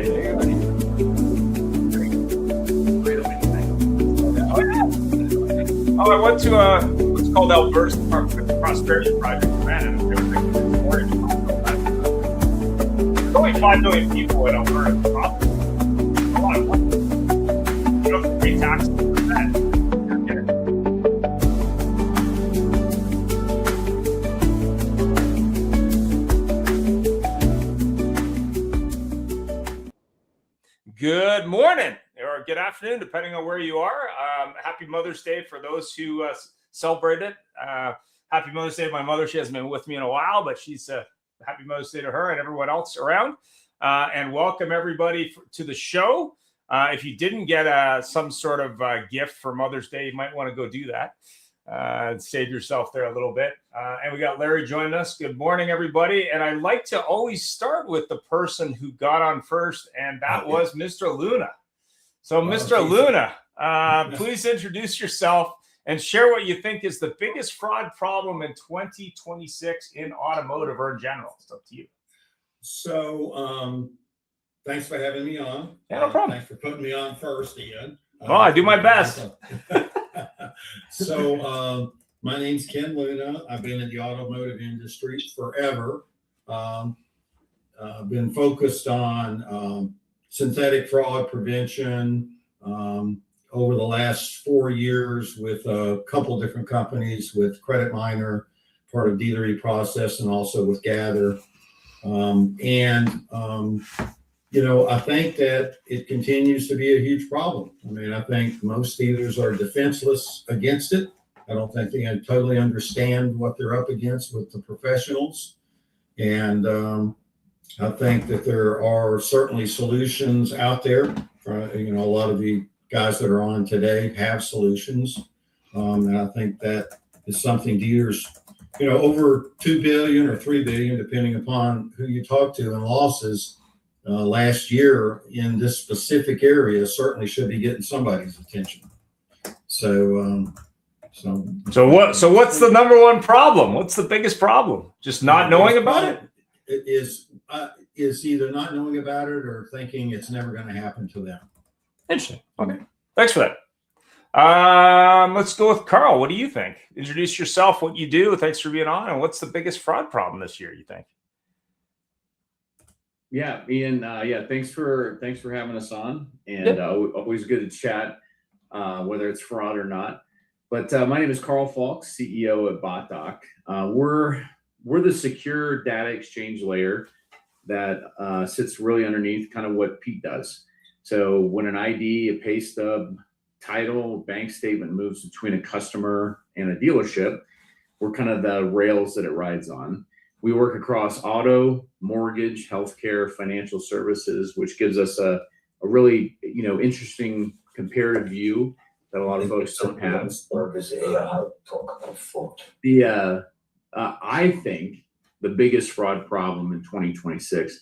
Oh, I went to what's called Alberta's Prosperity Project in Canada. They were thinking of mortgage. There's only 5 million people in Alberta. A lot of money. You don't have to pay taxes for that. Good morning or good afternoon, depending on where you are. Happy Mother's Day for those who celebrate it. Happy Mother's Day to my mother. She hasn't been with me in a while, but she's happy Mother's Day to her and everyone else around. And welcome everybody to the show. If you didn't get some sort of gift for Mother's Day, you might want to go do that. Save yourself there a little bit. And we got Larry joining us. Good morning, everybody. And I like to always start with the person who got on first, and that was Mr. Luna. So, Mr. Luna, please introduce yourself and share what you think is the biggest fraud problem in 2026 in automotive or in general. It's up to you. So, thanks for having me on. Yeah, no problem. Thanks for putting me on first, Ian. Well, I do my best. So, my name's Ken Luna. I've been in the automotive industry forever. Been focused on synthetic fraud prevention over the last 4 years with a couple different companies, with Credit Miner, part of Dealer eProcess, and also with Gather. I think that it continues to be a huge problem. I mean, I think most dealers are defenseless against it. I don't think they totally understand what they're up against with the professionals. And I think that there are certainly solutions out there. A lot of the guys that are on today have solutions. And I think that is something dealers, over 2 billion or 3 billion, depending upon who you talk to, in losses last year in this specific area certainly should be getting somebody's attention. So what's the number one problem? What's the biggest problem? Just not knowing about it? It is either not knowing about it or thinking it's never going to happen to them. Interesting. Okay. Thanks for that. Let's go with Carl. What do you think? Introduce yourself, what you do. Thanks for being on. And what's the biggest fraud problem this year, you think? Yeah, Ian. Thanks for having us on, and always good to chat, whether it's fraud or not. But my name is Carl Falk, CEO at BotDoc. We're the secure data exchange layer that sits really underneath kind of what Pete does. So when an ID, a pay stub, title, bank statement moves between a customer and a dealership, we're kind of the rails that it rides on. We work across auto, mortgage, healthcare, financial services, which gives us a really interesting comparative view that a lot of folks don't have. I think the biggest fraud problem in 2026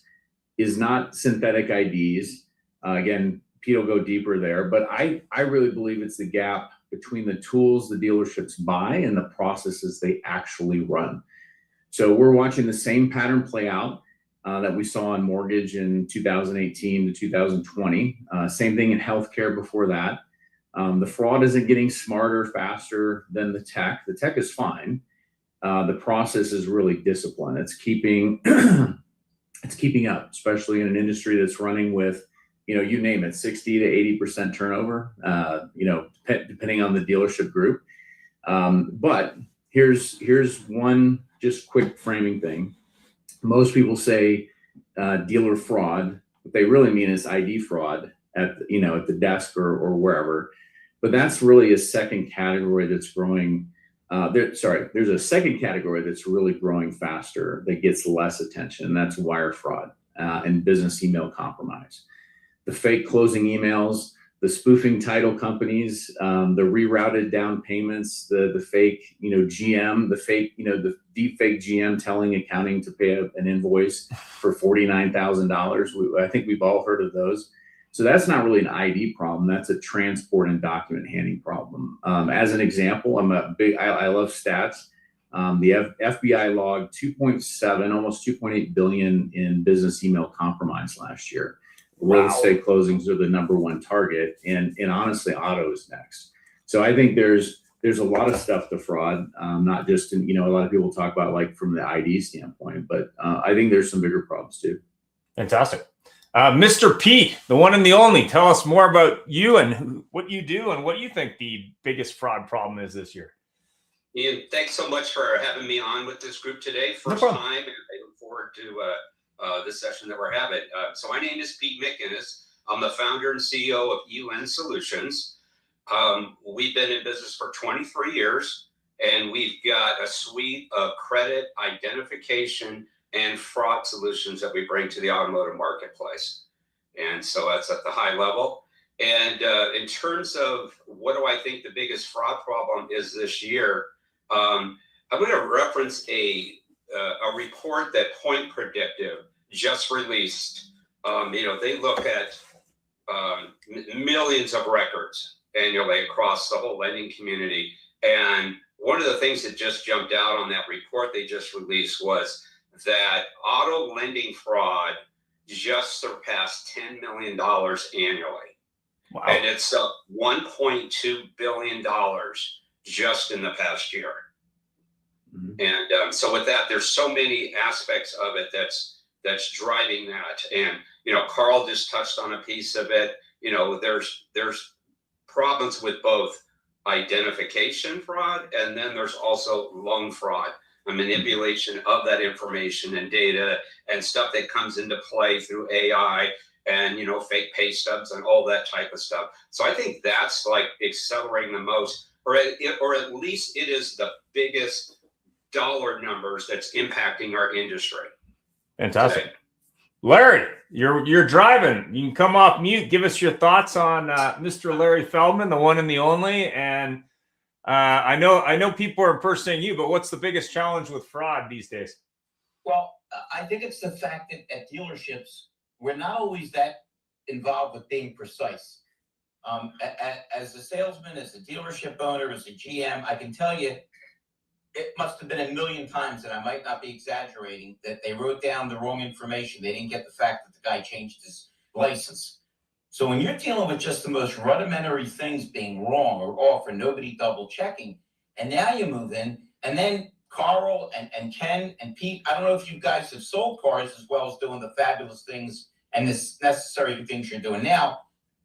is not synthetic IDs. Again, Pete will go deeper there, but I really believe it's the gap between the tools the dealerships buy and the processes they actually run. So we're watching the same pattern play out that we saw in mortgage in 2018 to 2020. Same thing in healthcare before that. The fraud isn't getting smarter, faster than the tech. The tech is fine. The process is really discipline. It's keeping up, especially in an industry that's running with, you name it, 60 to 80% turnover, depending on the dealership group. But here's one just quick framing thing. Most people say dealer fraud. What they really mean is ID fraud at the desk or wherever. But that's really a second category that's growing. There's a second category that's really growing faster that gets less attention, and that's wire fraud and business email compromise. The fake closing emails, the spoofing title companies, the rerouted down payments, the fake, GM, the deep fake GM telling accounting to pay an invoice for $49,000. I think we've all heard of those. So that's not really an ID problem. That's a transport and document handling problem. As an example, I love stats. The FBI logged 2.7, almost 2.8 billion in business email compromise last year. Real estate closings are the number one target, and honestly, auto is next. So I think there's a lot of stuff to fraud, not just in, a lot of people talk about like from the ID standpoint, but I think there's some bigger problems too. Fantastic. Mr. P, the one and the only, tell us more about you and what you do and what you think the biggest fraud problem is this year. Ian, thanks so much for having me on with this group today. First time, and I look forward to this session that we're having. So my name is Pete McInnes. I'm the founder and CEO of UN Solutions. We've been in business for 23 years, and we've got a suite of credit identification and fraud solutions that we bring to the automotive marketplace. And so that's at the high level. And in terms of what do I think the biggest fraud problem is this year, I'm going to reference a report that Point Predictive just released. They look at millions of records annually across the whole lending community. And one of the things that just jumped out on that report they just released was that auto lending fraud just surpassed $10 million annually. Wow. And it's $1.2 billion just in the past year. Mm-hmm. And so with that, there's so many aspects of it that's driving that. And, Carl just touched on a piece of it. There's problems with both identification fraud, and then there's also loan fraud, a manipulation of that information and data and stuff that comes into play through AI and, fake pay stubs and all that type of stuff. So I think that's like accelerating the most, or at least it is the biggest dollar numbers that's impacting our industry. Fantastic. Today. Larry, you're driving. You can come off mute. Give us your thoughts on Mr. Larry Feldman, the one and the only. And I know people are impersonating you, but what's the biggest challenge with fraud these days? Well, I think it's the fact that at dealerships, we're not always that involved with being precise. As a salesman, as a dealership owner, as a GM, I can tell you, it must have been a million times, and I might not be exaggerating, that they wrote down the wrong information. They didn't get the fact that the guy changed his license. So when you're dealing with just the most rudimentary things being wrong or off or nobody double checking, and now you move in, and then Carl and Ken and Pete, I don't know if you guys have sold cars as well as doing the fabulous things and the necessary things you're doing now,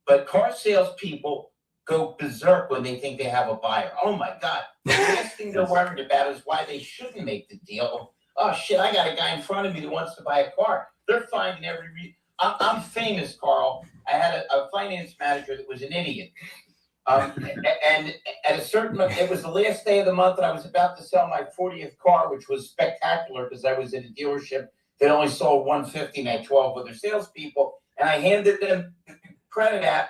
but car salespeople go berserk when they think they have a buyer. Oh my God. The last thing they're worried about is why they shouldn't make the deal. Oh shit, I got a guy in front of me that wants to buy a car. They're finding every reason. I'm famous, Carl. I had a finance manager that was an idiot. And at a certain, it was the last day of the month and I was about to sell my 40th car, which was spectacular because I was in a dealership that only sold 150 and had 12 other salespeople. And I handed them credit app.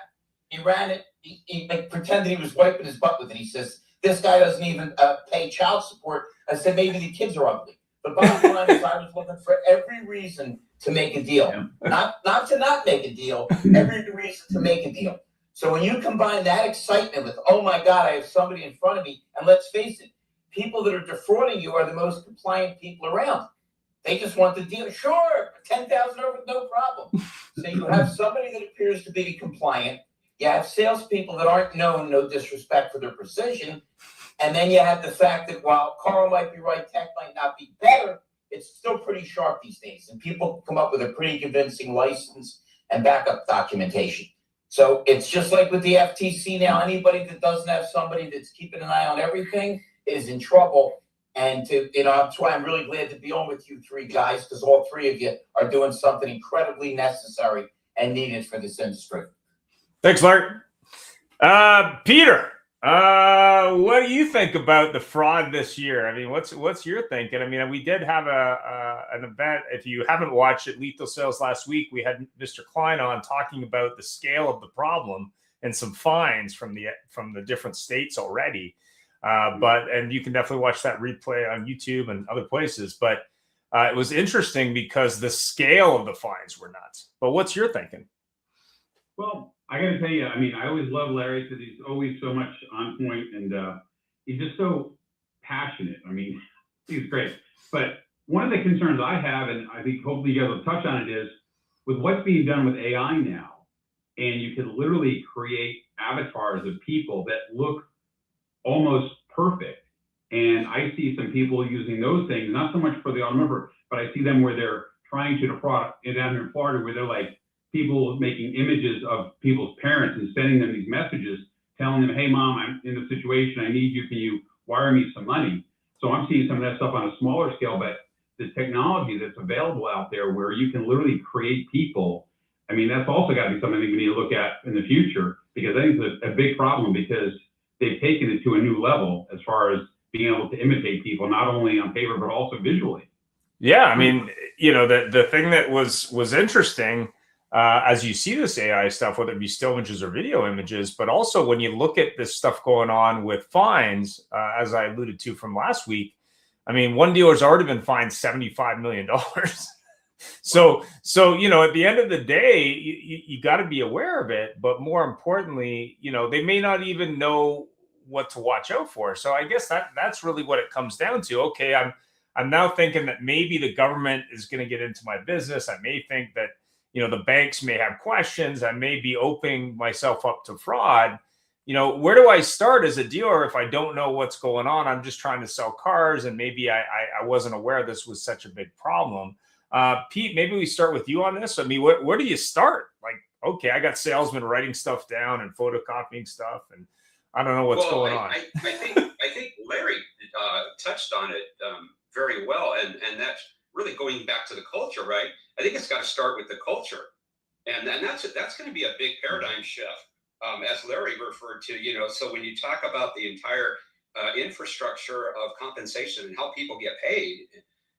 He ran it. He pretended he was wiping his butt with it. He says, this guy doesn't even pay child support. I said, maybe the kids are ugly. The bottom line is I was looking for every reason to make a deal. Yeah. Not to not make a deal, every reason to make a deal. So when you combine that excitement with, oh my God, I have somebody in front of me, and let's face it, people that are defrauding you are the most compliant people around. They just want the deal. Sure, 10,000 over, no problem. So you have somebody that appears to be compliant. You have salespeople that aren't known, no disrespect for their precision. And then you have the fact that while Carl might be right, tech might not be better, it's still pretty sharp these days. And people come up with a pretty convincing license and backup documentation. So it's just like with the FTC now, anybody that doesn't have somebody that's keeping an eye on everything is in trouble. And that's why I'm really glad to be on with you three guys, because all three of you are doing something incredibly necessary and needed for this industry. Thanks, Larry. Peter, what do you think about the fraud this year? I mean, what's your thinking? I mean, we did have an event. If you haven't watched it, Lethal Sales last week, we had Mr. Klein on talking about the scale of the problem and some fines from the different states already. And you can definitely watch that replay on YouTube and other places. But it was interesting because the scale of the fines were nuts. But what's your thinking? Well, I got to tell you, I mean, I always love Larry because he's always so much on point and he's just so passionate. I mean, he's great. But one of the concerns I have, and I think hopefully you guys will touch on it, is with what's being done with AI now, and you can literally create avatars of people that look almost perfect. And I see some people using those things, not so much for the automotive, but I see them where they're trying to defraud, down here in Florida, where they're like people making images of people's parents and sending them these messages, telling them, hey, mom, I'm in a situation, I need you, can you wire me some money? So I'm seeing some of that stuff on a smaller scale, but the technology that's available out there where you can literally create people, I mean, that's also got to be something that we need to look at in the future, because I think it's a big problem, because they've taken it to a new level as far as being able to imitate people, not only on paper, but also visually. Yeah, I mean, you know, the thing that was interesting, as you see this AI stuff, whether it be still images or video images, but also when you look at this stuff going on with fines, as I alluded to from last week, I mean, one dealer's already been fined $75 million. So, you know, at the end of the day, you got to be aware of it. But more importantly, you know, they may not even know what to watch out for. So I guess that's really what it comes down to. Okay, I'm now thinking that maybe the government is going to get into my business. I may think that, you know, the banks may have questions. I may be opening myself up to fraud. You know, where do I start as a dealer if I don't know what's going on? I'm just trying to sell cars, and maybe I wasn't aware this was such a big problem. Pete, maybe we start with you on this. I mean, where do you start? Like, okay, I got salesmen writing stuff down and photocopying stuff, and I don't know what's going on. I think Larry touched on it very well, and that's really going back to the culture, right? I think it's got to start with the culture, and that's going to be a big paradigm shift, as Larry referred to. You know, so when you talk about the entire infrastructure of compensation and how people get paid,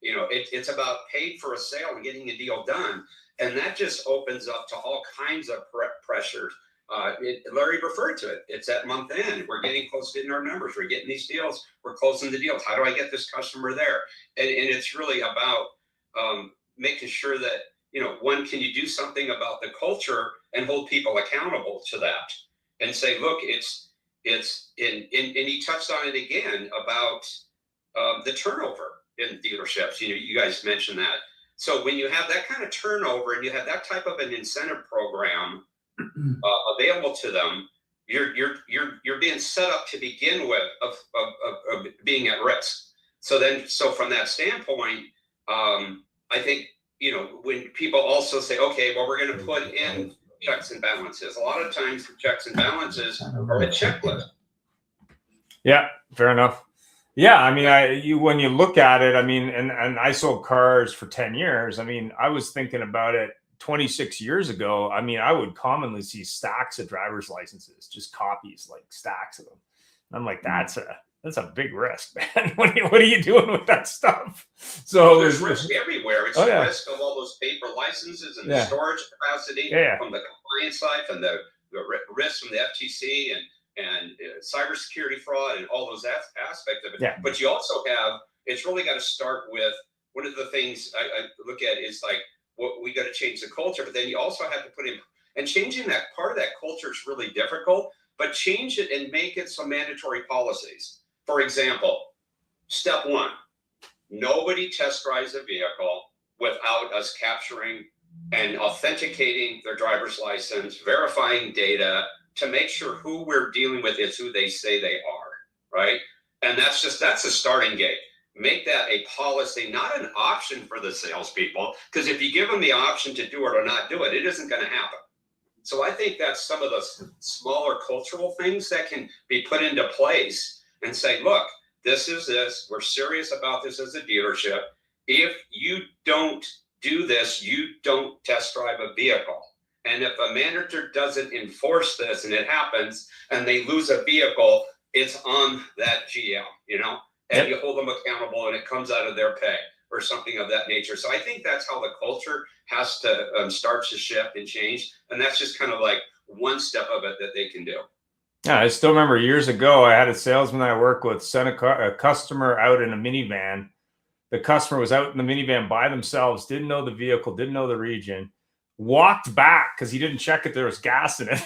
you know, it's about paid for a sale and getting a deal done, and that just opens up to all kinds of pressures. Larry referred to it. It's at month end. We're getting close to hitting our numbers. We're getting these deals. We're closing the deals. How do I get this customer there? And it's really about making sure that, you know, one, can you do something about the culture and hold people accountable to that and say, look, it's and he touched on it again about the turnover in dealerships. You know, you guys mentioned that. So when you have that kind of turnover and you have that type of an incentive program available to them, you're being set up to begin with of being at risk. So from that standpoint, I think, you know, when people also say, okay, well, we're going to put in checks and balances. A lot of times the checks and balances are a checklist. Yeah, fair enough. Yeah, I mean, when you look at it, I mean, and I sold cars for 10 years. I mean, I was thinking about it 26 years ago. I mean, I would commonly see stacks of driver's licenses, just copies, like stacks of them. And I'm like, that's a big risk, man. What are you doing with that stuff? So there's risk everywhere. It's the risk of all those paper licenses and the storage capacity from the compliance side, from the risk from the FTC and cybersecurity fraud and all those aspects of it. Yeah. But you also have, it's really got to start with, one of the things I look at is like, what we got to change the culture, but then you also have to put in, and changing that part of that culture is really difficult, but change it and make it some mandatory policies. For example, step one, nobody test drives a vehicle without us capturing and authenticating their driver's license, verifying data to make sure who we're dealing with is who they say they are, right? And that's a starting gate. Make that a policy, not an option for the salespeople, because if you give them the option to do it or not do it, it isn't going to happen. So I think that's some of the smaller cultural things that can be put into place and say, look, this is this. We're serious about this as a dealership. If you don't do this, you don't test drive a vehicle. And if a manager doesn't enforce this and it happens and they lose a vehicle, it's on that GM, you know? And you hold them accountable and it comes out of their pay or something of that nature. So I think that's how the culture has to start to shift and change. And that's just kind of like one step of it that they can do. Yeah, I still remember years ago, I had a salesman I worked with sent a customer out in a minivan. The customer was out in the minivan by themselves, didn't know the vehicle, didn't know the region, walked back because he didn't check if there was gas in it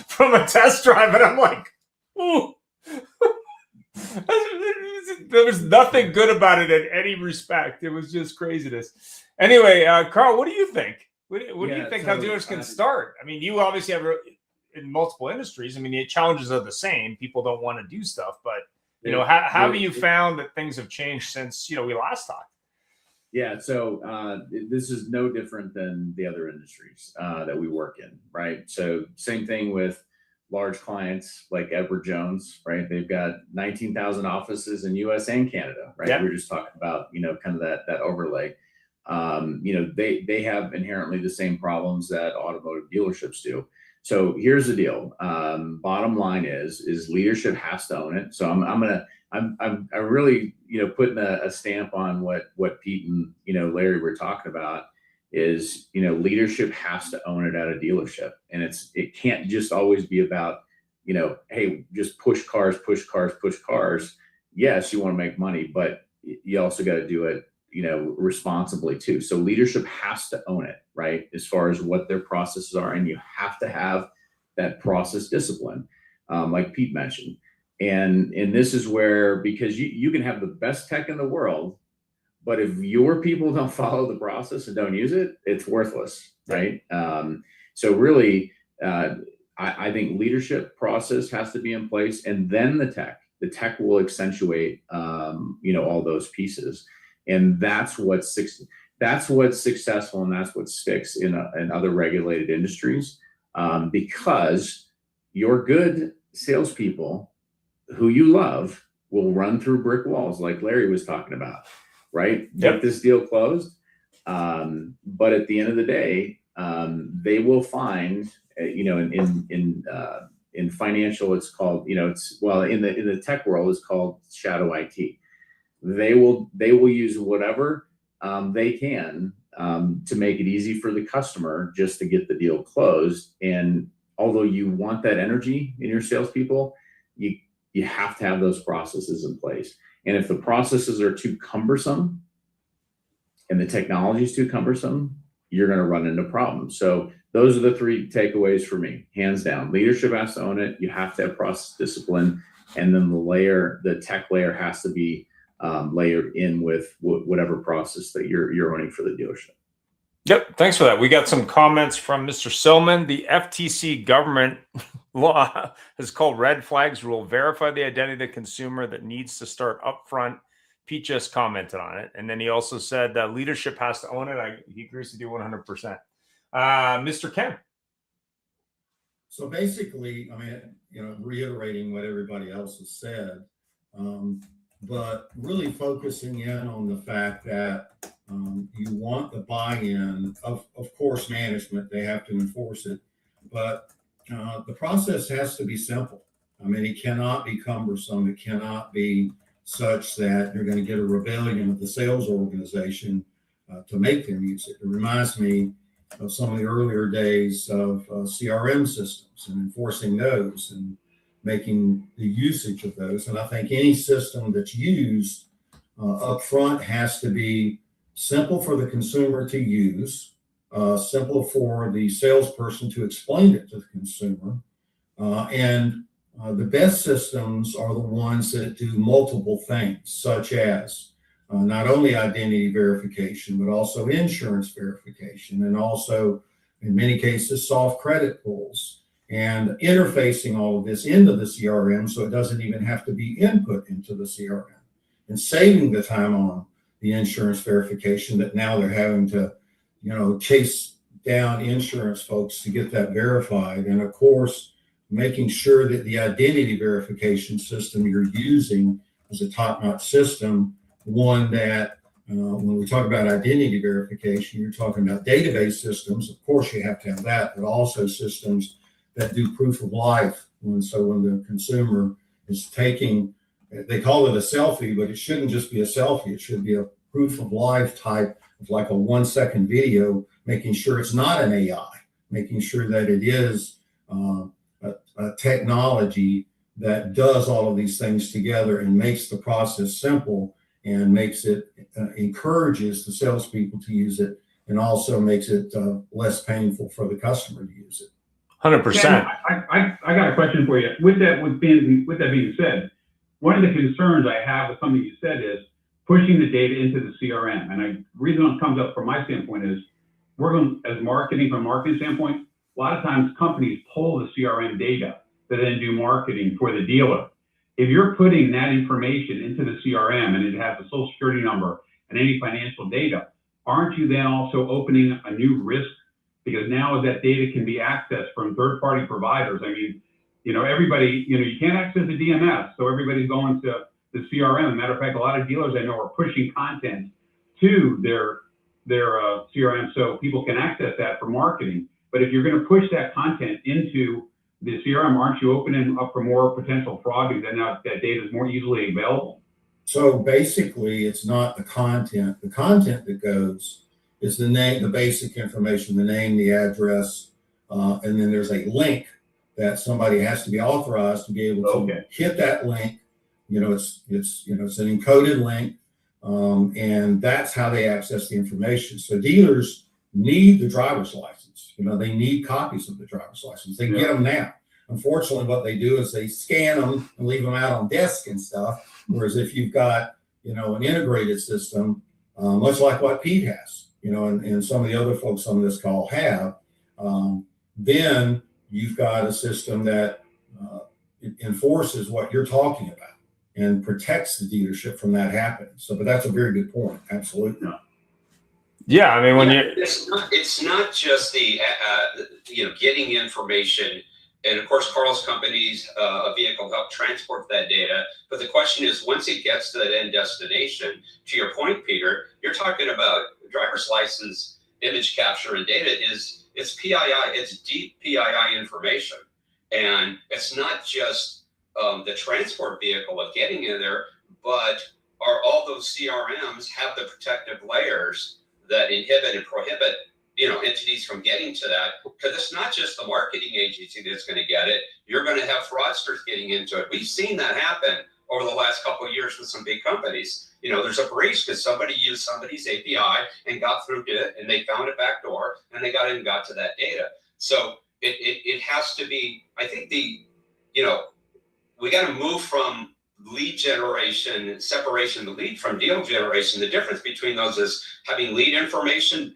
from a test drive. And I'm like, ooh. There was nothing good about it in any respect. It was just craziness. Anyway, Carl, what do you think? What do you Yeah, think how so, dealers can start? I mean, you obviously have in multiple industries. I mean, the challenges are the same. People don't want to do stuff, but how have you found that things have changed since we last talked? Yeah, so this is no different than the other industries that we work in, right? So same thing with large clients like Edward Jones, right? They've got 19,000 offices in US and Canada, right? Yeah. We were just talking about, kind of that overlay. They have inherently the same problems that automotive dealerships do. So here's the deal. Bottom line is leadership has to own it. So I'm really, putting a stamp on what Pete and, Larry were talking about is, leadership has to own it at a dealership. And it can't just always be about, hey, just push cars. Yes, you want to make money, but you also got to do it, responsibly too. So leadership has to own it, right? As far as what their processes are, and you have to have that process discipline, like Pete mentioned. And this is where, because you can have the best tech in the world, but if your people don't follow the process and don't use it, it's worthless, right? So really, I think leadership process has to be in place, and then the tech will accentuate, all those pieces. And that's what's successful, and that's what sticks in other regulated industries, because your good salespeople who you love will run through brick walls, like Larry was talking about, right? Yep. Get this deal closed. But at the end of the day, they will find, in financial, it's called, in the tech world, it's called shadow IT. They will use whatever they can to make it easy for the customer just to get the deal closed. And although you want that energy in your salespeople, you have to have those processes in place. And if the processes are too cumbersome and the technology is too cumbersome, you're going to run into problems. So those are the three takeaways for me, hands down. Leadership has to own it. You have to have process discipline, and then the tech layer has to be layered in with whatever process that you're owning for the dealership. Yep. Thanks for that. We got some comments from Mr. Silman. The FTC government law has called red flags rule. Verify the identity of the consumer that needs to start upfront. Pete just commented on it. And then he also said that leadership has to own it. He agrees to do 100%. Mr. Ken. So basically, reiterating what everybody else has said, but really focusing in on the fact that you want the buy-in of course, management. They have to enforce it, but the process has to be simple. It cannot be cumbersome. It cannot be such that you're going to get a rebellion of the sales organization to make them use it. It reminds me of some of the earlier days of CRM systems and enforcing those and making the usage of those. And I think any system that's used up front has to be simple for the consumer to use, simple for the salesperson to explain it to the consumer. And the best systems are the ones that do multiple things, such as not only identity verification, but also insurance verification, and also, in many cases, soft credit pulls, and interfacing all of this into the CRM so it doesn't even have to be input into the CRM, and saving the time on the insurance verification that now they're having to, chase down insurance folks to get that verified. And of course, making sure that the identity verification system you're using is a top-notch system, one that when we talk about identity verification, you're talking about database systems. Of course, you have to have that, but also systems that do proof of life. And so when the consumer is taking, they call it a selfie, but it shouldn't just be a selfie. It should be a proof of life type of like a 1-second video, making sure it's not an AI, making sure that it is a technology that does all of these things together and makes the process simple and makes it, encourages the salespeople to use it, and also makes it less painful for the customer to use it. 100%. I got a question for you. With that being said, one of the concerns I have with something you said is pushing the data into the CRM. And the reason it comes up from my standpoint is we're going, as marketing, from a marketing standpoint, a lot of times companies pull the CRM data to then do marketing for the dealer. If you're putting that information into the CRM and it has a social security number and any financial data, aren't you then also opening a new risk? Because now that data can be accessed from third-party providers. I mean, everybody, you can't access the DMS, so everybody's going to the CRM. As a matter of fact, a lot of dealers I know are pushing content to their CRM so people can access that for marketing. But if you're going to push that content into the CRM, aren't you opening up for more potential fraud because then that data is more easily available? So basically, it's not the content. The content that goes is the name, the basic information, the name, the address, and then there's a link that somebody has to be authorized to be able to hit that link. It's an encoded link, and that's how they access the information. So dealers need the driver's license. They need copies of the driver's license. They get them now. Unfortunately, what they do is they scan them and leave them out on desk and stuff. Whereas if you've got, an integrated system, much like what Pete has, and some of the other folks on this call have, then you've got a system that enforces what you're talking about and protects the dealership from that happening. So, but that's a very good point. Absolutely. Yeah, I mean, when it's not just the getting information, and of course Carl's company's a vehicle help transport that data. But the question is, once it gets to that end destination, to your point, Peter, you're talking about driver's license image capture and data it's PII, it's deep PII information, and it's not just the transport vehicle of getting in there, but are all those CRMs have the protective layers that inhibit and prohibit entities from getting to that, because it's not just the marketing agency that's going to get it. You're going to have fraudsters getting into it. We've seen that happen over the last couple of years with some big companies. There's a breach because somebody used somebody's API and got through to it, and they found a back door and they got in and got to that data. So it has to be, I think we got to move from lead generation, separation of the lead from deal generation. The difference between those is having lead information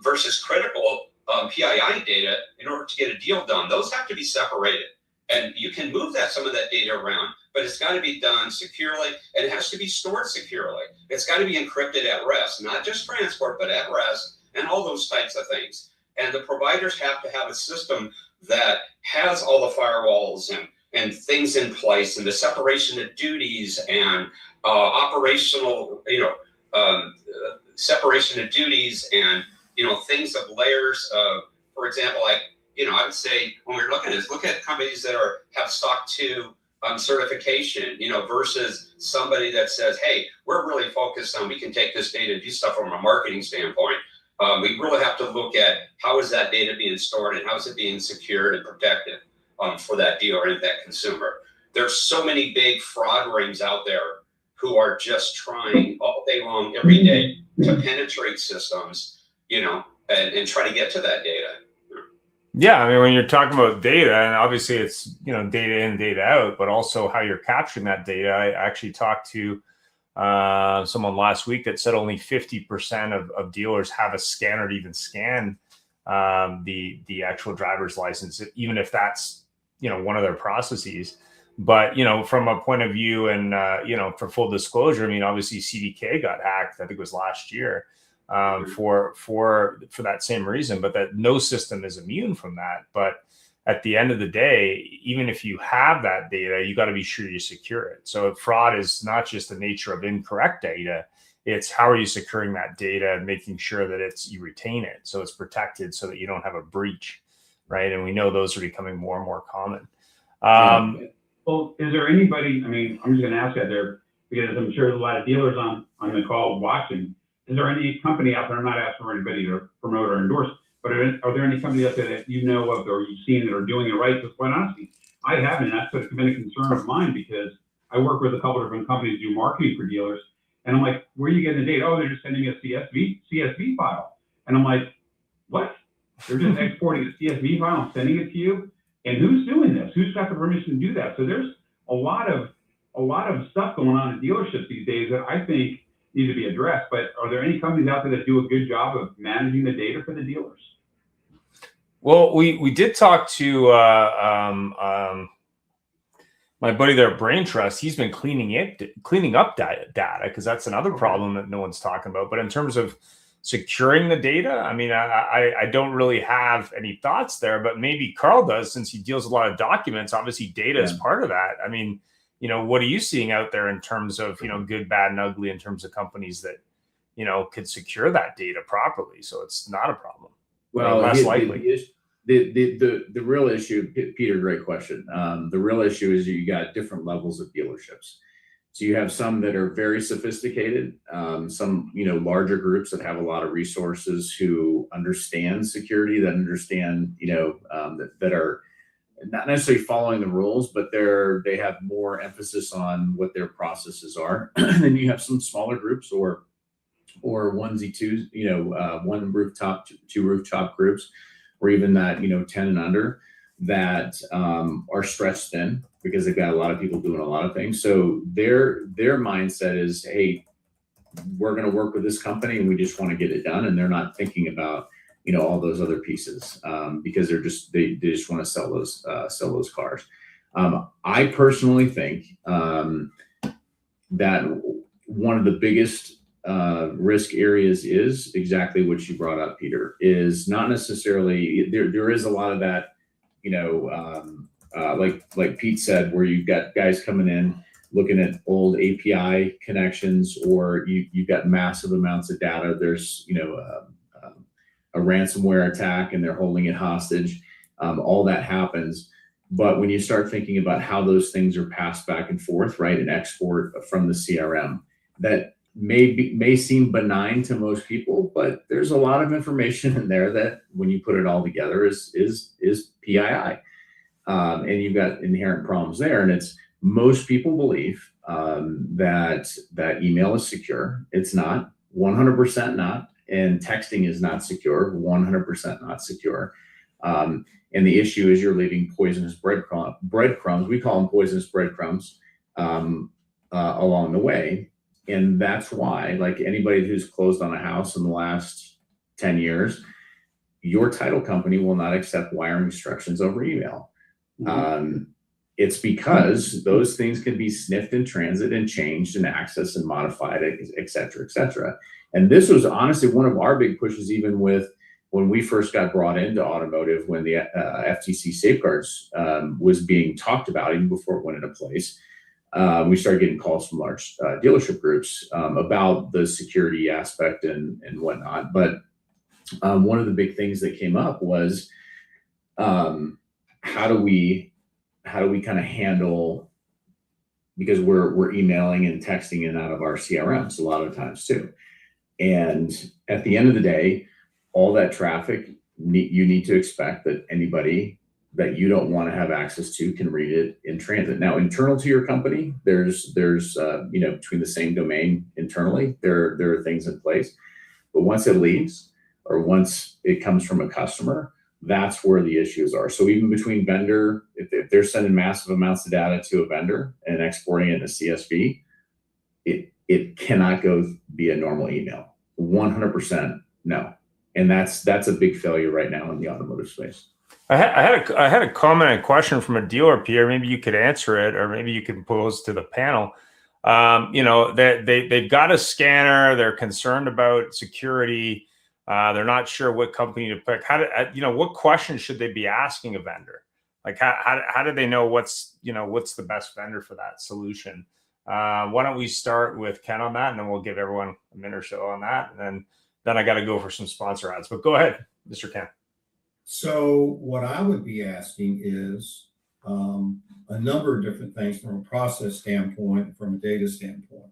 versus critical PII data in order to get a deal done. Those have to be separated, and you can move some of that data around, but it's got to be done securely, and it has to be stored securely. It's got to be encrypted at rest, not just transport, but at rest, and all those types of things. And the providers have to have a system that has all the firewalls and things in place, and the separation of duties and operational, separation of duties and things of layers. For example, I would say when we're looking at look at companies that have SOC 2 certification, versus somebody that says, hey, we're really focused on, we can take this data and do stuff from a marketing standpoint. We really have to look at how is that data being stored and how is it being secured and protected for that dealer and that consumer. There's so many big fraud rings out there who are just trying all day long, every day, to penetrate systems, and try to get to that data. Yeah, I mean, when you're talking about data, and obviously it's data in, data out, but also how you're capturing that data. I actually talked to someone last week that said only 50% of dealers have a scanner to even scan the actual driver's license, even if that's one of their processes. But from a point of view, and for full disclosure, I mean, obviously CDK got hacked, I think it was last year, for that same reason, but that no system is immune from that. But at the end of the day, even if you have that data, you got to be sure you secure it. So fraud is not just the nature of incorrect data, it's how are you securing that data and making sure that you retain it, so it's protected, so that you don't have a breach, right? And we know those are becoming more and more common. Well, is there anybody, I mean, I'm just going to ask that there, because I'm sure there's a lot of dealers on the call watching. Is there any company out there, I'm not asking for anybody to promote or endorse, but are there any companies out there that you know of or you've seen that are doing it right? Because quite honestly, I haven't. That's been a concern of mine, because I work with a couple of different companies who do marketing for dealers. And I'm like, where are you getting the data? Oh, they're just sending me a CSV file. And I'm like, what? They're just exporting a CSV file and sending it to you? And who's doing this? Who's got the permission to do that? So there's a lot of stuff going on in dealerships these days that I think, need to be addressed. But are there any companies out there that do a good job of managing the data for the dealers? Well, we did talk to my buddy there at Brain Trust. He's been cleaning up data because that's another problem that no one's talking about. But in terms of securing the data, I mean, I don't really have any thoughts there, but maybe Carl does, since he deals with a lot of documents. Obviously, data is part of that. I mean, what are you seeing out there in terms of, good, bad, and ugly, in terms of companies that, could secure that data properly, so it's not a problem? Well, less likely. The real issue, Peter, great question. The real issue is you got different levels of dealerships. So you have some that are very sophisticated, some, larger groups that have a lot of resources, who understand security, that understand, that are not necessarily following the rules, but they have more emphasis on what their processes are. And then you have some smaller groups or onesie twos, one rooftop, two rooftop groups, or even that, 10 and under, that are stretched thin because they've got a lot of people doing a lot of things. So their mindset is, hey, we're going to work with this company and we just want to get it done. And they're not thinking about, all those other pieces because they just want to sell those cars. I personally think that one of the biggest risk areas is exactly what you brought up, Peter, is not necessarily there is a lot of that, like Pete said, where you've got guys coming in looking at old API connections, or you've got massive amounts of data. There's a ransomware attack and they're holding it hostage. All that happens. But when you start thinking about how those things are passed back and forth, right, and export from the CRM, that may seem benign to most people, but there's a lot of information in there that, when you put it all together, is PII, and you've got inherent problems there. And it's, most people believe that email is secure. It's not. 100% not. And texting is not secure. 100% not secure. And the issue is you're leaving poisonous breadcrumbs. We call them poisonous breadcrumbs along the way. And that's why, like anybody who's closed on a house in the last 10 years, your title company will not accept wiring instructions over email. It's because those things can be sniffed in transit and changed and accessed and modified, et cetera, et cetera. And this was honestly one of our big pushes, even with when we first got brought into automotive, when the FTC safeguards was being talked about, even before it went into place. We started getting calls from large dealership groups about the security aspect and whatnot. But one of the big things that came up was how do we kind of handle, because we're emailing and texting in and out of our CRMs a lot of times too. And at the end of the day, all that traffic, you need to expect that anybody that you don't want to have access to can read it in transit. Now, internal to your company, there's between the same domain internally, there are things in place. But once it leaves, or once it comes from a customer, that's where the issues are. So even between vendor, if they're sending massive amounts of data to a vendor and exporting it in a CSV, it cannot go via normal email. 100% no. And that's a big failure right now in the automotive space. I had a comment and question from a dealer, Pierre. Maybe you could answer it, or maybe you can pose to the panel. They've got a scanner. They're concerned about security. They're not sure what company to pick. What questions should they be asking a vendor? Like how do they know what's the best vendor for that solution? Why don't we start with Ken on that, and then we'll give everyone a minute or so on that, and then I got to go for some sponsor ads. But go ahead, Mr. Ken. So what I would be asking is a number of different things from a process standpoint, from a data standpoint.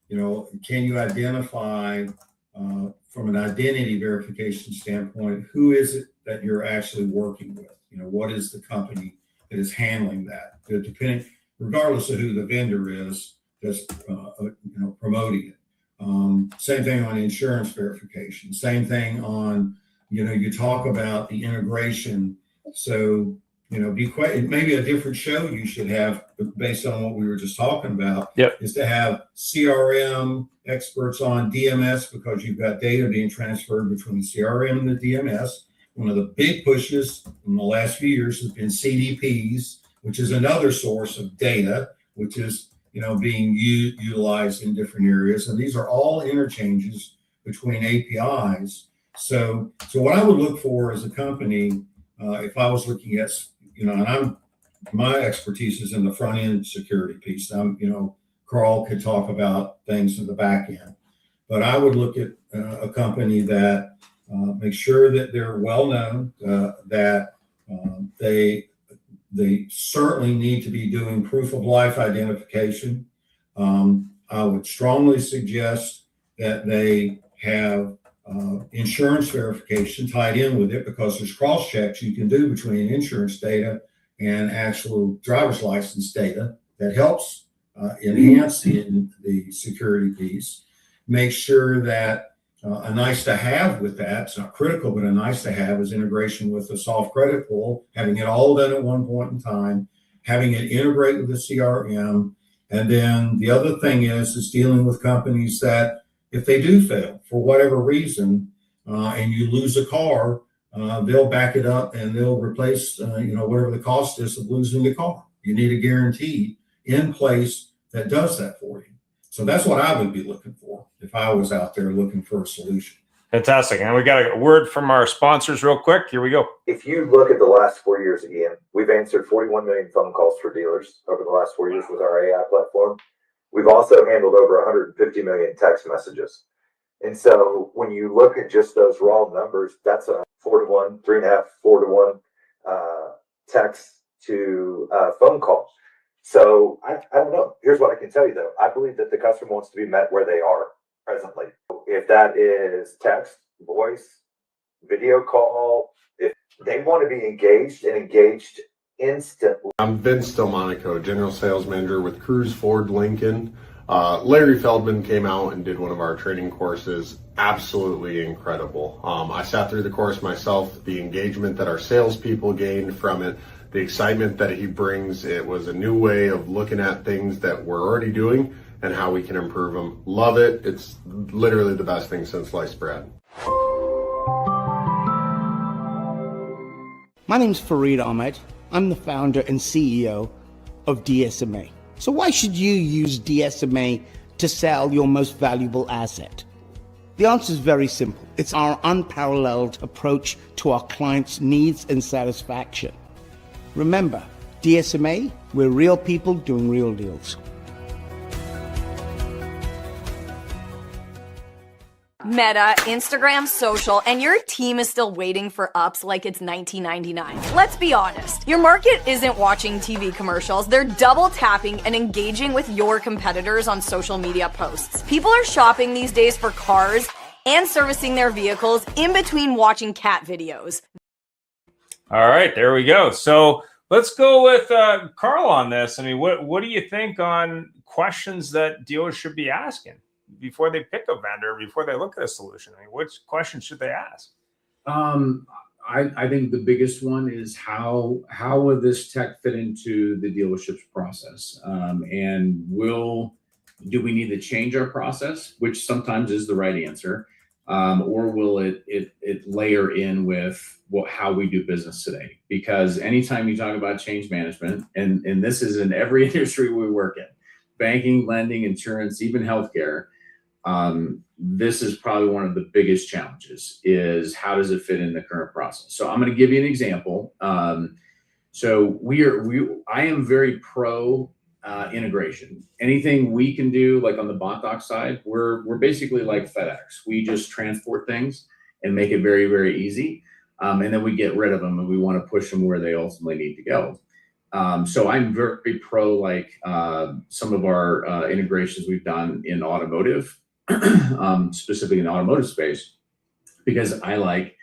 Can you identify from an identity verification standpoint, who is it that you're actually working with? What is the company that is handling that? Depending, regardless of who the vendor is, just promoting it. Same thing on insurance verification. Same thing on, you talk about the integration. So be quite, maybe a different show you should have based on what we were just talking about. Yep. Is to have CRM experts on DMS, because you've got data being transferred between the CRM and the DMS. One of the big pushes in the last few years has been CDPs, which is another source of data, which is being utilized in different areas. And these are all interchanges between APIs. So what I would look for as a company, if I was looking at, and my expertise is in the front end security piece. Carl could talk about things in the back end, but I would look at a company that makes sure that they're well known, that they certainly need to be doing proof of life identification. I would strongly suggest that they have insurance verification tied in with it, because there's cross checks you can do between insurance data and actual driver's license data that helps enhance the security piece. Make sure that a nice to have with that, it's not critical, but a nice to have is integration with the soft credit pool, having it all done at one point in time, having it integrate with the CRM. And then the other thing is dealing with companies that, if they do fail for whatever reason, and you lose a car, they'll back it up and they'll replace, whatever the cost is of losing the car. You need a guarantee in place that does that for you. So that's what I would be looking for if I was out there looking for a solution. Fantastic. And we got a word from our sponsors real quick. Here we go. If you look at the last 4 years again, we've answered 41 million phone calls for dealers over the last 4 years with our AI platform. We've also handled over 150 million text messages. And so when you look at just those raw numbers, that's a 4-to-1, 3.5, 4-to-1 text to phone call. So I don't know. Here's what I can tell you, though. I believe that the customer wants to be met where they are presently. If that is text, voice, video call, if they want to be engaged and engaged instantly. I'm Vince Delmonico, General Sales Manager with Cruise Ford Lincoln. Larry Feldman came out and did one of our training courses. Absolutely incredible. I sat through the course myself. The engagement that our salespeople gained from it, the excitement that he brings, it was a new way of looking at things that we're already doing and how we can improve them. Love it. It's literally the best thing since sliced bread. My name's Fareed Ahmed. I'm the founder and CEO of DSMA. So why should you use DSMA to sell your most valuable asset? The answer is very simple. It's our unparalleled approach to our clients' needs and satisfaction. Remember, DSMA, we're real people doing real deals. Meta, Instagram, social, and your team is still waiting for ups like it's 1999. Let's be honest, your market isn't watching TV commercials, they're double tapping and engaging with your competitors on social media posts. People are shopping these days for cars and servicing their vehicles in between watching cat videos. All right, there we go. So let's go with Carl on this. I mean, what do you think on questions that dealers should be asking before they pick a vendor, before they look at a solution? I mean, which questions should they ask? I think the biggest one is how will this tech fit into the dealership's process? And do we need to change our process, which sometimes is the right answer, or will it layer in with how we do business today? Because anytime you talk about change management, and this is in every industry we work in, banking, lending, insurance, even healthcare, this is probably one of the biggest challenges is how does it fit in the current process? So I'm going to give you an example. So I am very pro integration. Anything we can do, like on the bot doc side, we're basically like FedEx. We just transport things and make it very, very easy. And then we get rid of them and we want to push them where they ultimately need to go. So I'm very pro, like some of our integrations we've done in automotive, specifically in the automotive space, because I like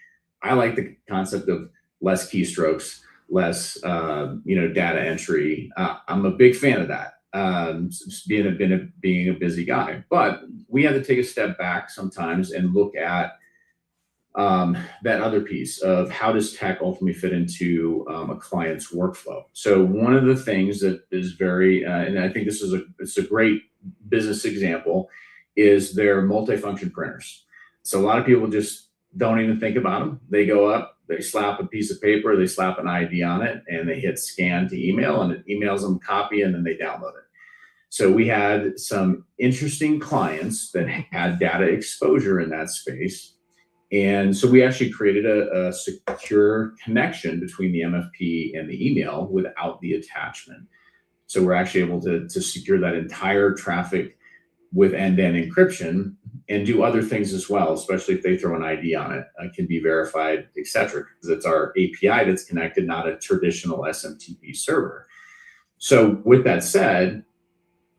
the concept of less keystrokes, less data entry. I'm a big fan of that. Being a busy guy, but we have to take a step back sometimes and look at that other piece of how does tech ultimately fit into a client's workflow. So one of the things that is very, and I think it's a great business example, is their multifunction printers. So a lot of people just don't even think about them. They go up, they slap a piece of paper, they slap an ID on it, and they hit scan to email, and it emails them copy, and then they download it. So we had some interesting clients that had data exposure in that space. And so we actually created a secure connection between the MFP and the email without the attachment. So we're actually able to secure that entire traffic with end-to-end encryption and do other things as well, especially if they throw an ID on it, can be verified, et cetera, because it's our API that's connected, not a traditional SMTP server. So with that said,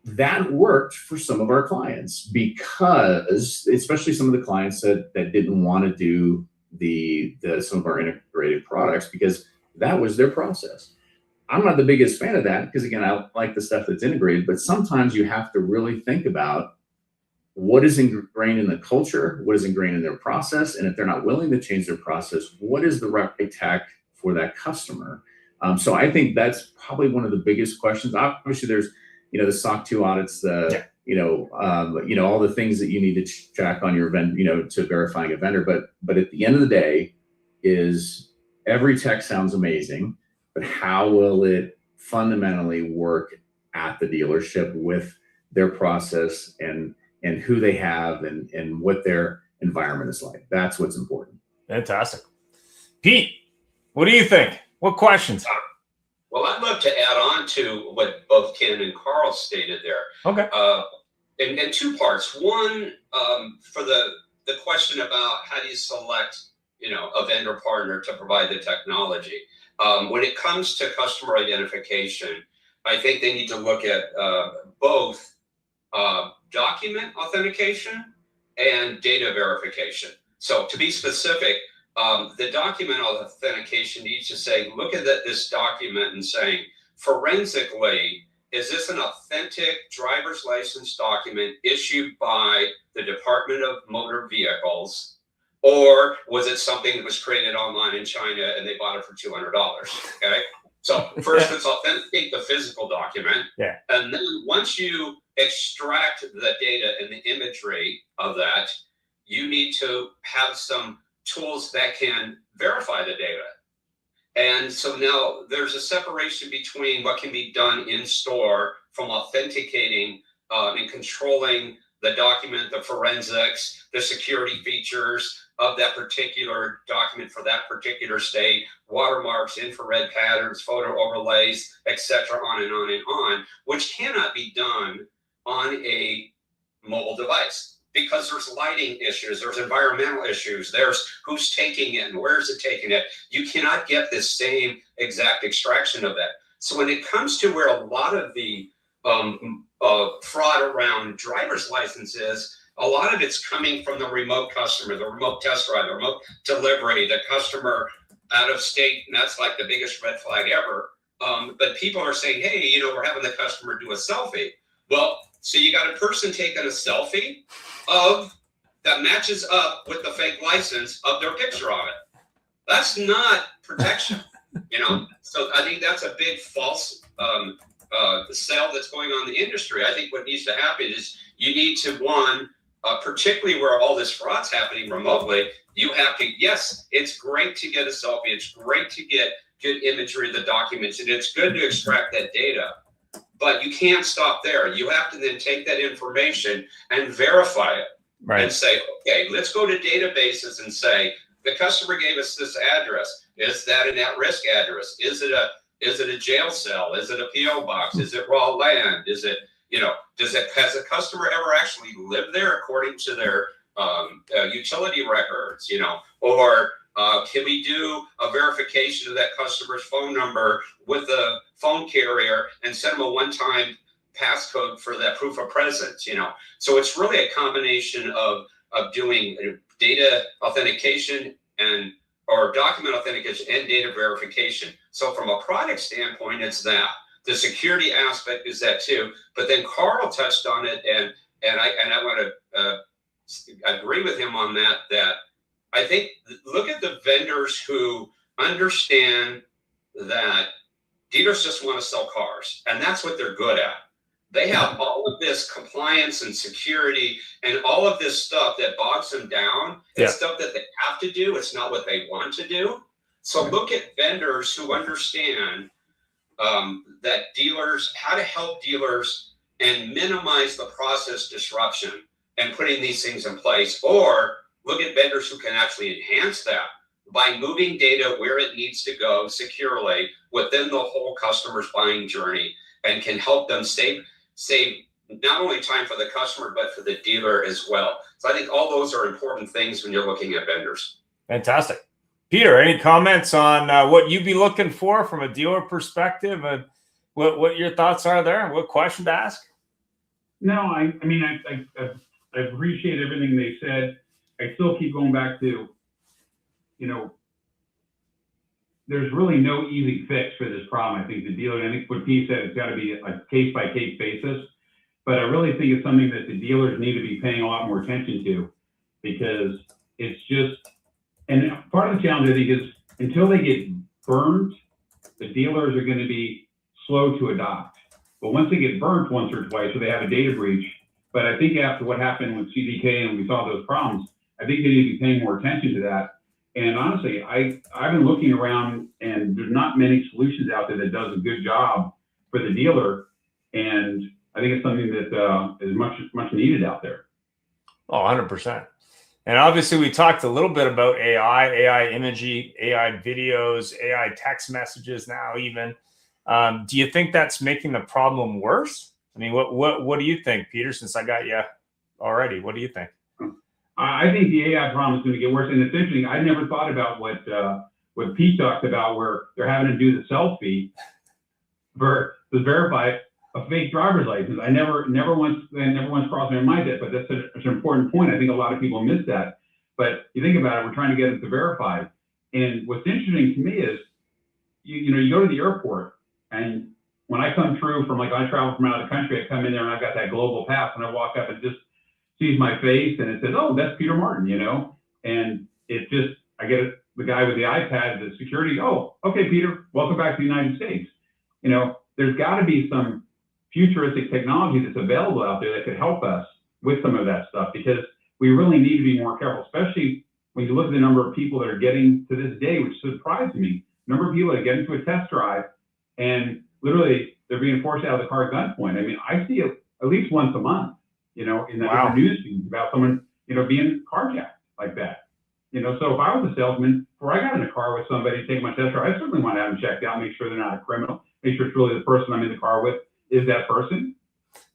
that worked for some of our clients, because especially some of the clients that didn't want to do some of our integrated products, because that was their process. I'm not the biggest fan of that, because again, I like the stuff that's integrated, but sometimes you have to really think about what is ingrained in the culture, what is ingrained in their process, and if they're not willing to change their process, what is the right tech for that customer? So I think that's probably one of the biggest questions. Obviously, there's the SOC 2 audits, all the things that you need to check on your vendor, to verifying a vendor. But at the end of the day, is every tech sounds amazing, but how will it fundamentally work at the dealership with their process and who they have and what their environment is like? That's what's important. Fantastic. Pete, what do you think? What questions? Well, I'd love to add on to what both Ken and Carl stated there. Okay. In two parts. One, for the question about how do you select, a vendor partner to provide the technology. When it comes to customer identification, I think they need to look at both document authentication and data verification. So to be specific, the document authentication needs to say, look at this document and saying, forensically, is this an authentic driver's license document issued by the Department of Motor Vehicles, or was it something that was created online in China and they bought it for $200? Okay. So first, let's authenticate the physical document. Yeah. And then once you extract the data and the imagery of that, you need to have some tools that can verify the data. And so now there's a separation between what can be done in store from authenticating and controlling the document, the forensics, the security features of that particular document for that particular state, watermarks, infrared patterns, photo overlays, etc., on and on and on, which cannot be done on a mobile device. Because there's lighting issues, there's environmental issues, there's who's taking it and where's it taking it. You cannot get this same exact extraction of that. So when it comes to where a lot of the fraud around driver's licenses, a lot of it's coming from the remote customer, the remote test drive, the remote delivery, the customer out of state, and that's like the biggest red flag ever. But people are saying, hey, we're having the customer do a selfie. Well, so you got a person taking a selfie that matches up with the fake license of their picture on it. That's not protection, So I think that's a big false sale that's going on in the industry. I think what needs to happen is you need to, one, particularly where all this fraud's happening remotely, you have to, yes, it's great to get a selfie. It's great to get good imagery of the documents, and it's good to extract that data. But you can't stop there. You have to then take that information and verify it. Right. And say, okay, let's go to databases and say, the customer gave us this address. Is that an at-risk address? Is it a jail cell? Is it a PO box? Is it raw land? Is it, has a customer ever actually lived there according to their utility records, or can we do a verification of that customer's phone number with the phone carrier and send them a one-time passcode for that proof of presence, So it's really a combination of doing data authentication or document authentication and data verification. So from a product standpoint, it's that. The security aspect is that too. But then Carl touched on it, and I want to agree with him on that I think look at the vendors who understand that dealers just want to sell cars, and that's what they're good at. They have all of this compliance and security and all of this stuff that bogs them down. It's stuff that they have to do. It's not what they want to do. So look at vendors who understand that dealers, how to help dealers and minimize the process disruption and putting these things in place, or look at vendors who can actually enhance that by moving data where it needs to go securely within the whole customer's buying journey, and can help them save not only time for the customer, but for the dealer as well. So I think all those are important things when you're looking at vendors. Fantastic. Peter, any comments on what you'd be looking for from a dealer perspective, and what your thoughts are there? What question to ask? No, I mean, I appreciate everything they said. I still keep going back to, there's really no easy fix for this problem. I think the dealer, and I think what Pete said, it's got to be a case-by-case basis. But I really think it's something that the dealers need to be paying a lot more attention to, because it's just, and part of the challenge, I think, is until they get burned, the dealers are going to be slow to adopt. But once they get burnt once or twice, or they have a data breach, but I think after what happened with CDK and we saw those problems, I think they need to be paying more attention to that. And honestly, I've been looking around, and there's not many solutions out there that does a good job for the dealer. And I think it's something that is much needed out there. Oh, 100%. And obviously we talked a little bit about AI imaging, AI videos, AI text messages now even. Do you think that's making the problem worse? I mean, what do you think, Peter, since I got you already? What do you think? I think the AI problem is going to get worse. And it's interesting, I never thought about what Pete talked about, where they're having to do the selfie to verify a fake driver's license. I never once crossed my mind that, but that's an important point. I think a lot of people miss that. But you think about it, we're trying to get it to verify. And what's interesting to me is, you go to the airport, and when I come through from, I travel from out of the country, I come in there and I've got that global pass, and I walk up and just sees my face, and it says, "Oh, that's Peter Martin," and it just, I get the guy with the iPad, the security, "Oh, okay, Peter, welcome back to the United States." There's got to be some futuristic technology that's available out there that could help us with some of that stuff, because we really need to be more careful, especially when you look at the number of people that are getting to this day, which surprised me, number of people that get into a test drive and literally they're being forced out of the car at gunpoint. I mean, I see it at least once a month, in the different news feeds about someone, being carjacked like that. So if I was a salesman, before I got in a car with somebody taking my test drive, I certainly want to have them checked out, make sure they're not a criminal, make sure it's really the person I'm in the car with is that person.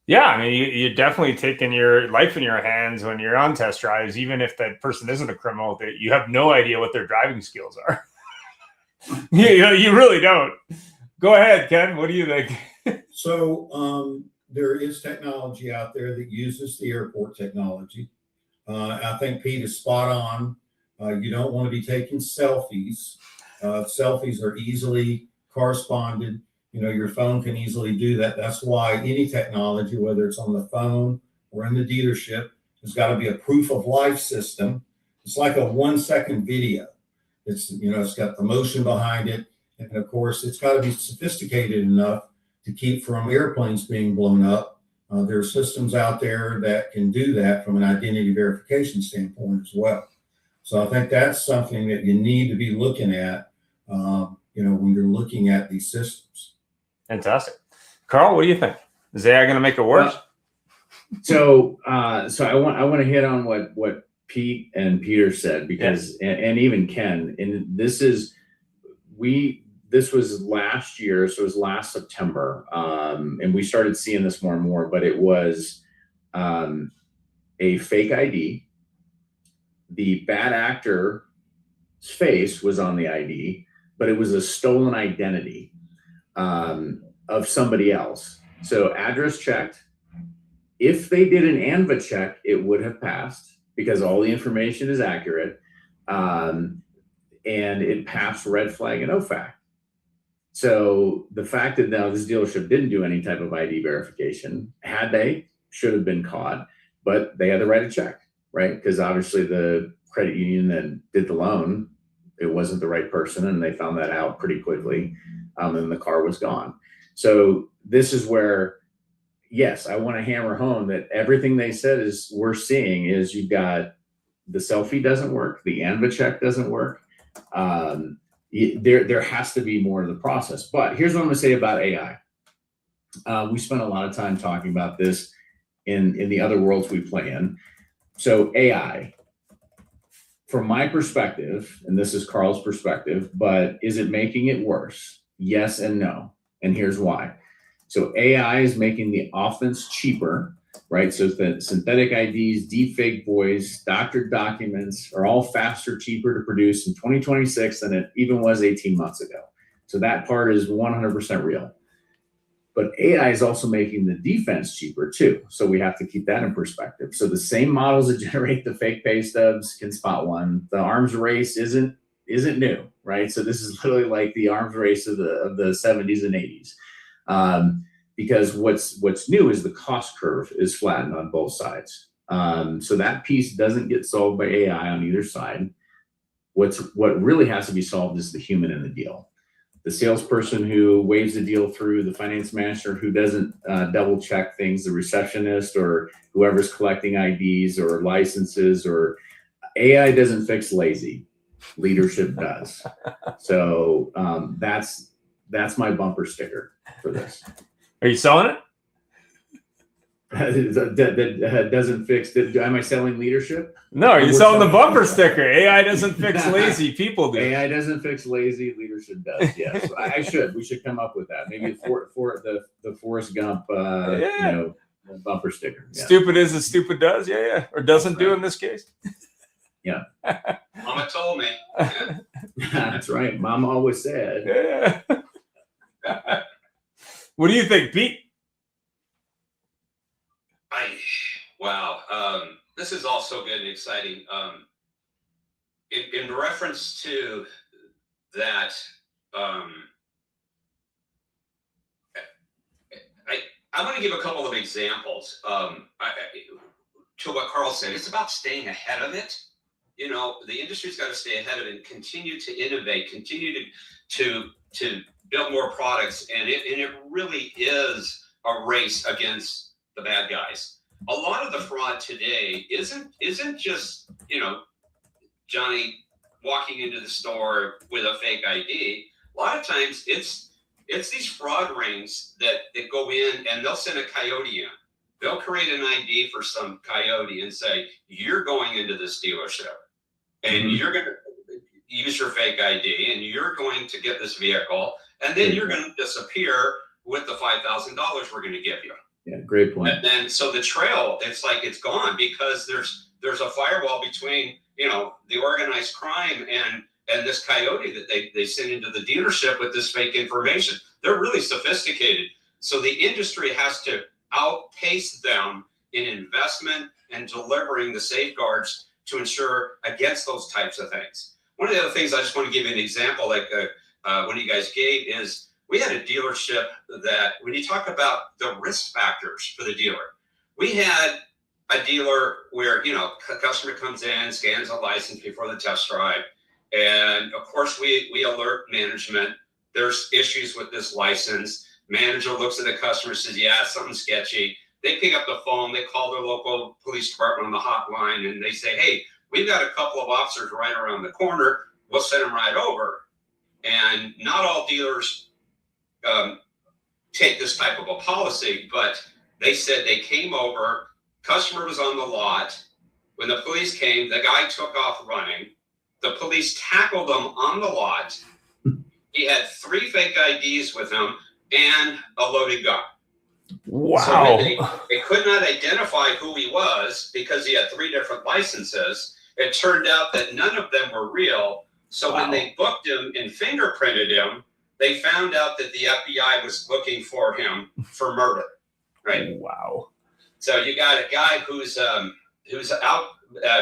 Yeah, I mean, you're definitely taking your life in your hands when you're on test drives, even if that person isn't a criminal. That you have no idea what their driving skills are. You really don't. Go ahead, Ken. What do you think? So there is technology out there that uses the airport technology. I think Pete is spot on. You don't want to be taking selfies. Selfies are easily corresponded. Your phone can easily do that. That's why any technology, whether it's on the phone or in the dealership, has got to be a proof of life system. It's like a 1-second video. It's got the motion behind it. And of course, it's got to be sophisticated enough to keep from airplanes being blown up. There are systems out there that can do that from an identity verification standpoint as well. So I think that's something that you need to be looking at, when you're looking at these systems. Fantastic. Carl, what do you think? Is AI going to make it worse? So I want to hit on what Pete and Peter said, because and even Ken, and this was last year, so it was last September, and we started seeing this more and more, but it was a fake ID. The bad actor's face was on the ID, but it was a stolen identity of somebody else. So address checked. If they did an ANVA check, it would have passed because all the information is accurate, and it passed red flag and OFAC. So the fact that now this dealership didn't do any type of ID verification, had they, should have been caught, but they had the right to check, right? Because obviously the credit union that did the loan, it wasn't the right person, and they found that out pretty quickly, and the car was gone. So this is where, yes, I want to hammer home that everything they said is we're seeing is you've got the selfie doesn't work, the ANVA check doesn't work. There has to be more to the process. But here's what I'm going to say about AI. We spent a lot of time talking about this in the other worlds we play in. So AI, from my perspective, and this is Carl's perspective, but is it making it worse? Yes and no. And here's why. So AI is making the offense cheaper, right? So the synthetic IDs, deepfake voice, doctored documents are all faster, cheaper to produce in 2026 than it even was 18 months ago. So that part is 100% real. But AI is also making the defense cheaper too. So we have to keep that in perspective. So the same models that generate the fake pay stubs can spot one. The arms race isn't new, right? So this is literally like the arms race of the 70s and 80s. Because what's new is the cost curve is flattened on both sides. So that piece doesn't get solved by AI on either side. What really has to be solved is the human in the deal. The salesperson who waves the deal through, the finance manager who doesn't double check things, the receptionist or whoever's collecting IDs or licenses, or AI doesn't fix lazy, leadership does. So that's my bumper sticker for this. Are you selling it? that doesn't fix. Am I selling leadership? No, you're selling the bumper sticker. AI doesn't fix lazy, people do. AI doesn't fix lazy, leadership does. Yes, we should come up with that. Maybe the Forrest Gump, bumper sticker. Yeah. Stupid is as stupid does. Yeah, or doesn't do in this case. Yeah. Mama told me. Yeah. That's right. Mama always said. Yeah. What do you think, Pete? Wow. This is all so good and exciting. In reference to that, I want to give a couple of examples. To what Carl said, it's about staying ahead of it. You know, the industry's got to stay ahead of it and continue to innovate, continue to build more products, and it really is a race against the bad guys. A lot of the fraud today isn't just, Johnny walking into the store with a fake ID. A lot of times it's these fraud rings that go in and they'll send a coyote in. They'll create an ID for some coyote and say, you're going into this dealership and you're going to use your fake ID and you're going to get this vehicle and then you're going to disappear with the $5,000 we're going to give you. Yeah, great point. And then so the trail, it's like it's gone because there's a firewall between the organized crime and this coyote that they send into the dealership with this fake information. They're really sophisticated. So the industry has to outpace them in investment and delivering the safeguards to ensure against those types of things. One of the other things I just want to give you an example, like one you guys gave, is we had a dealership that when you talk about the risk factors for the dealer, we had a dealer where, a customer comes in, scans a license before the test drive. And of course we alert management. There's issues with this license. Manager looks at the customer, says, yeah, something's sketchy. They pick up the phone, they call their local police department on the hotline and they say, hey, we've got a couple of officers right around the corner. We'll send them right over. And not all dealers take this type of a policy, but they said they came over, customer was on the lot. When the police came, the guy took off running. The police tackled him on the lot. He had 3 fake IDs with him and a loaded gun. Wow. So they could not identify who he was because he had 3 different licenses. It turned out that none of them were real. So when they booked him and fingerprinted him, they found out that the FBI was looking for him for murder, right? Wow. So you got a guy who's out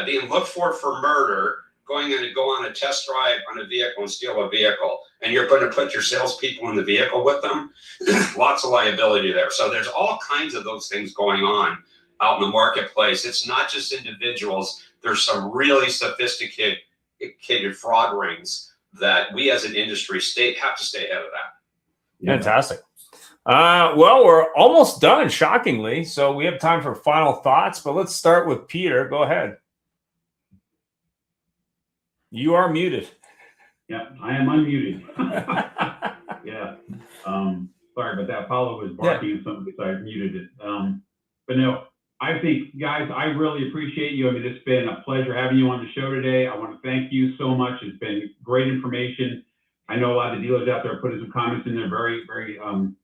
being looked for murder, going in to go on a test drive on a vehicle and steal a vehicle, and you're going to put your salespeople in the vehicle with them. Lots of liability there. So there's all kinds of those things going on out in the marketplace. It's not just individuals there's some really sophisticated fraud rings that we as an industry have to stay ahead of that. Fantastic. Well, we're almost done, shockingly. So we have time for final thoughts, but let's start with Peter. Go ahead. You are muted. Yeah, I am unmuted. Yeah. Sorry about that. Paulo was barking at something, so I muted it. But no, I think, guys, I really appreciate you. I mean, it's been a pleasure having you on the show today. I want to thank you so much. It's been great information. I know a lot of dealers out there are putting some comments in there. Very, very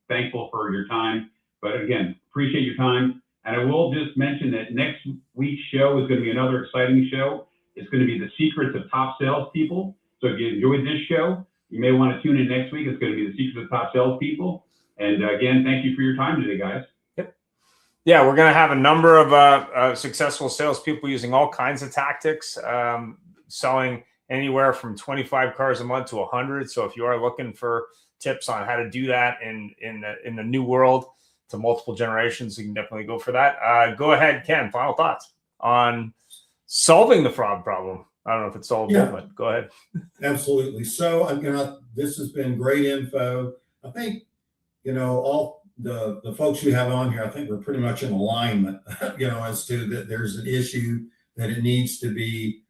thankful for your time. But again, appreciate your time. And I will just mention that next week's show is going to be another exciting show. It's going to be the secrets of top salespeople. So if you enjoyed this show, you may want to tune in next week. It's going to be the secrets of top salespeople. And again, thank you for your time today, guys. Yep. Yeah, we're going to have a number of successful salespeople using all kinds of tactics, selling anywhere from 25 cars a month to 100. So if you are looking for tips on how to do that in the new world to multiple generations, you can definitely go for that. Go ahead, Ken. Final thoughts on solving the fraud problem. I don't know if it's solvable, but go ahead. Absolutely. So, this has been great info. I think, all the folks you have on here, I think we're pretty much in alignment, as to that there's an issue that it needs to be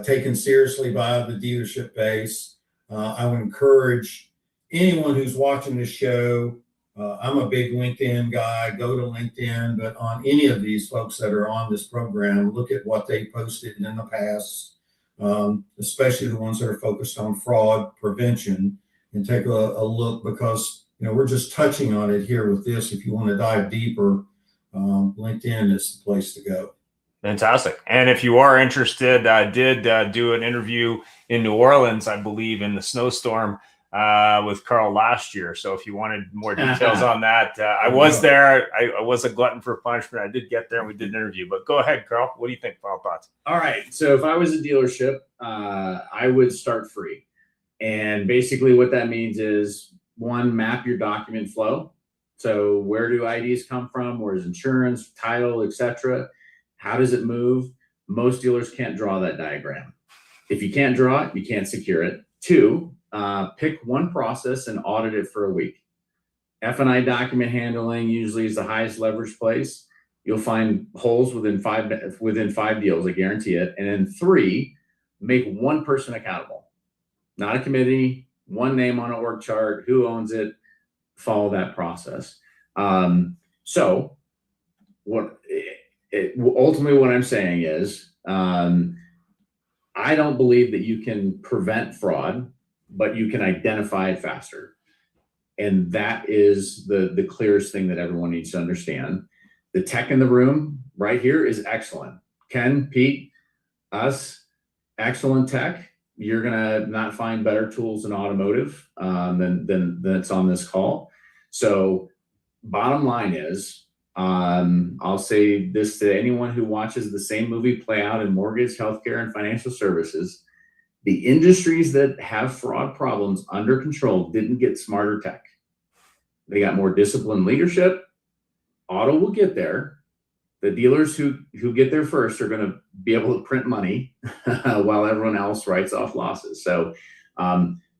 taken seriously by the dealership base. I would encourage anyone who's watching this show. I'm a big LinkedIn guy. Go to LinkedIn, but on any of these folks that are on this program, look at what they posted in the past. Especially the ones that are focused on fraud prevention, and take a look, because we're just touching on it here with this. If you want to dive deeper, LinkedIn is the place to go. Fantastic. And if you are interested, I did do an interview in New Orleans, I believe, in the snowstorm with Carl last year. So if you wanted more details on that, I was there. I was a glutton for punishment. I did get there and we did an interview. But go ahead, Carl. What do you think? Final thoughts? All right. So if I was a dealership, I would start free. And basically what that means is, one, map your document flow. So where do IDs come from? Where's insurance, title, etc.? How does it move? Most dealers can't draw that diagram. If you can't draw it, you can't secure it. Two, pick one process and audit it for a week. F&I document handling usually is the highest leverage place. You'll find holes within five deals, I guarantee it. And then three, make one person accountable, not a committee, one name on an org chart, who owns it, follow that process. So ultimately what I'm saying is, I don't believe that you can prevent fraud, but you can identify it faster. And that is the clearest thing that everyone needs to understand. The tech in the room right here is excellent. Ken, Pete, us, excellent tech. You're gonna not find better tools in automotive than that's on this call. So bottom line is, I'll say this to anyone who watches the same movie play out in mortgage, healthcare, and financial services. The industries that have fraud problems under control didn't get smarter tech. They got more disciplined leadership. Auto will get there. The dealers who get there first are going to be able to print money while everyone else writes off losses. So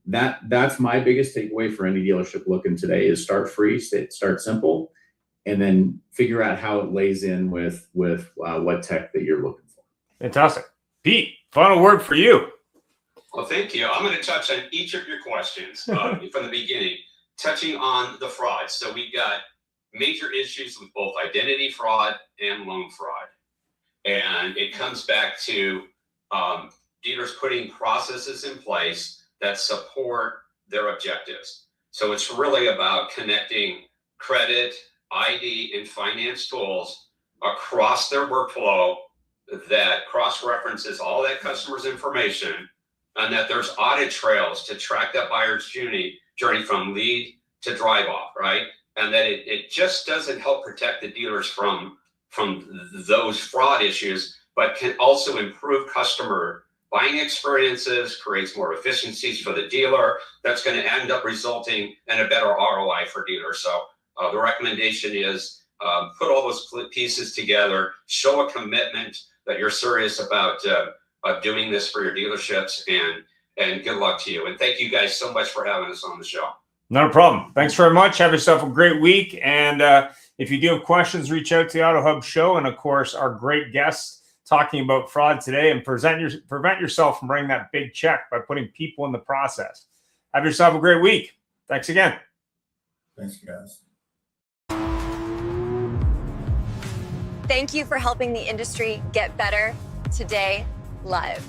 that's my biggest takeaway for any dealership looking today is start free, start simple, and then figure out how it lays in with what tech that you're looking for. Fantastic. Pete, final word for you. Well, thank you. I'm going to touch on each of your questions from the beginning, touching on the fraud. So we got major issues with both identity fraud and loan fraud. And it comes back to dealers putting processes in place that support their objectives. So it's really about connecting credit, ID, and finance tools across their workflow that cross-references all that customer's information, and that there's audit trails to track that buyer's journey from lead to drive off, right? And that it just doesn't help protect the dealers from those fraud issues, but can also improve customer buying experiences, creates more efficiencies for the dealer. That's going to end up resulting in a better ROI for dealers. So the recommendation is put all those pieces together, show a commitment that you're serious about doing this for your dealerships, and good luck to you. And thank you guys so much for having us on the show. Not a problem. Thanks very much. Have yourself a great week. And if you do have questions, reach out to the Auto Hub show. And of course, our great guests talking about fraud today, and prevent yourself from writing that big check by putting people in the process. Have yourself a great week. Thanks again. Thanks, guys. Thank you for helping the industry get better today live.